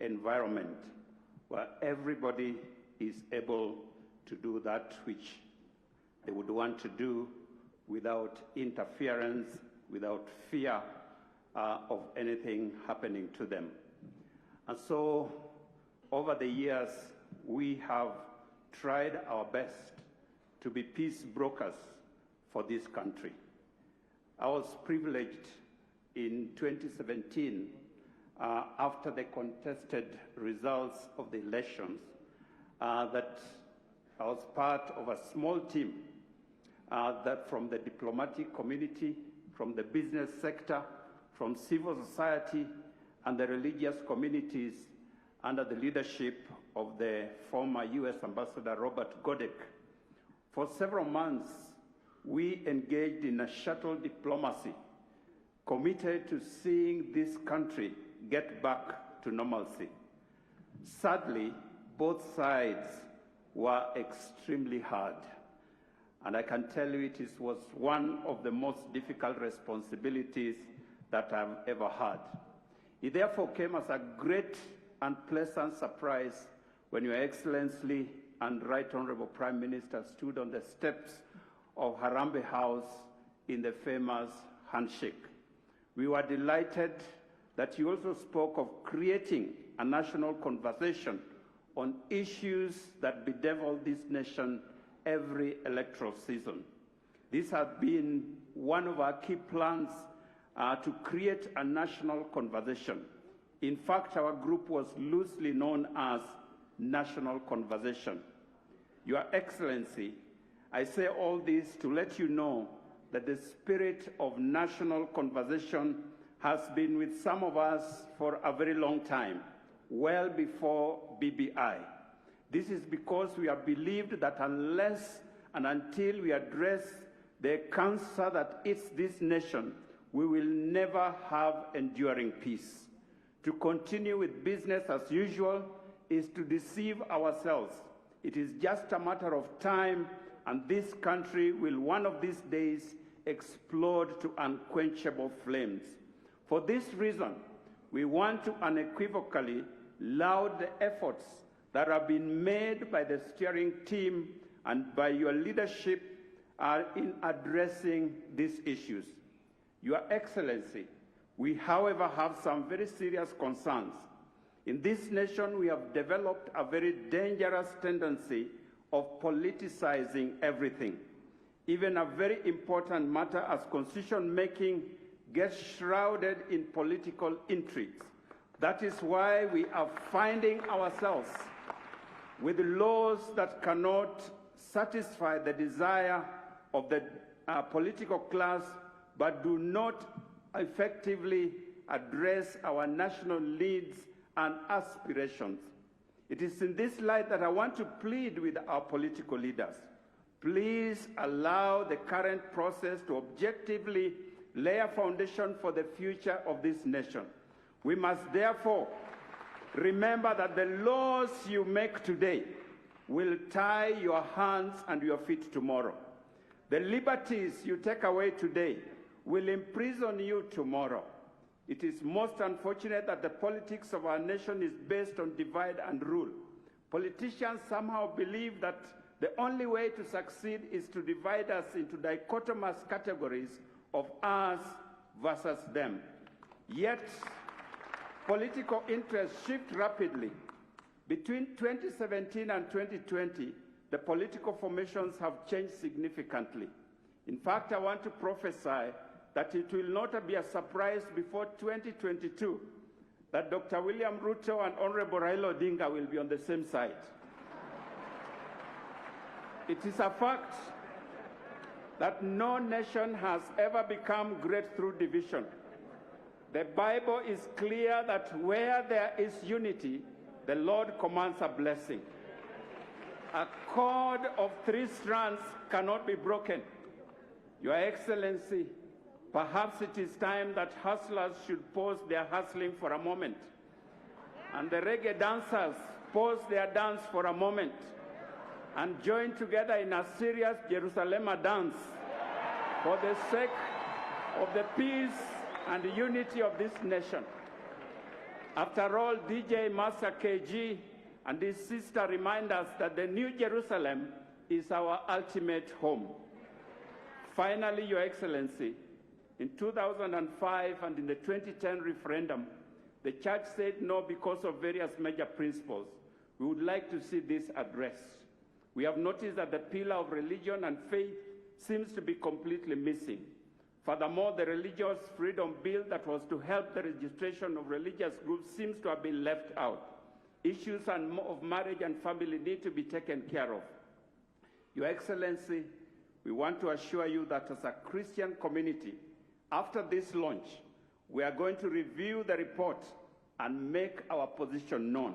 environment where everybody is able to do that which they would want to do without interference, without fear of anything happening to them. And so, over the years, we have tried our best to be peace brokers for this country. I was privileged in 2017, after the contested results of the elections, that I was part of a small team that from the diplomatic community, from the business sector, from civil society, and the religious communities under the leadership of the former U.S. Ambassador Robert Godek. For several months, we engaged in a shuttle diplomacy, committed to seeing this country get back to normalcy. Sadly, both sides were extremely hard, and I can tell you it was one of the most difficult responsibilities that I've ever had. It therefore came as a great and pleasant surprise when Your Excellency and Right Honorable Prime Minister stood on the steps of Harambee House in the famous handshake. We were delighted that you also spoke of creating a national conversation on issues that bedevil this nation every electoral season. This has been one of our key plans to create a national conversation. In fact, our group was loosely known as National Conversation. Your Excellency, I say all this to let you know that the spirit of national conversation has been with some of us for a very long time, well before BBI. This is because we have believed that unless and until we address the cancer that eats this nation, we will never have enduring peace. To continue with business as usual is to deceive ourselves. It is just a matter of time, and this country will one of these days explode to unquenchable flames. For this reason, we want to unequivocally laud the efforts that have been made by the steering team and by your leadership in addressing these issues. Your Excellency, we, however, have some very serious concerns. In this nation, we have developed a very dangerous tendency of politicizing everything. Even a very important matter as constitution-making gets shrouded in political intrigues. That is why we are finding ourselves with laws that cannot satisfy the desire of the political class, but do not effectively address our national needs and aspirations. It is in this light that I want to plead with our political leaders. Please allow the current process to objectively lay a foundation for the future of this nation. We must therefore remember that the laws you make today will tie your hands and your feet tomorrow. The liberties you take away today will imprison you tomorrow. It is most unfortunate that the politics of our nation is based on divide and rule. Politicians somehow believe that the only way to succeed is to divide us into dichotomous categories of us versus them. Yet, political interests shift rapidly. Between 2017 and 2020, the political formations have changed significantly. In fact, I want to prophesy that it will not be a surprise before 2022 that Dr. William Ruto and Honorable Raila Odinga will be on the same side. It is a fact that no nation has ever become great through division. The Bible is clear that where there is unity, the Lord commands a blessing. A cord of 3 strands cannot be broken. Your Excellency, perhaps it is time that hustlers should pause their hustling for a moment, and the reggae dancers pause their dance for a moment, and join together in a serious Jerusalem dance for the sake of the peace and the unity of this nation. After all, DJ Master KG and his sister remind us that the New Jerusalem is our ultimate home. Finally, Your Excellency, in 2005 and in the 2010 referendum, the church said no because of various major principles. We would like to see this addressed. We have noticed that the pillar of religion and faith seems to be completely missing. Furthermore, the Religious Freedom Bill that was to help the registration of religious groups seems to have been left out. Issues of marriage and family need to be taken care of. Your Excellency, we want to assure you that as a Christian community, after this launch, we are going to review the report and make our position known.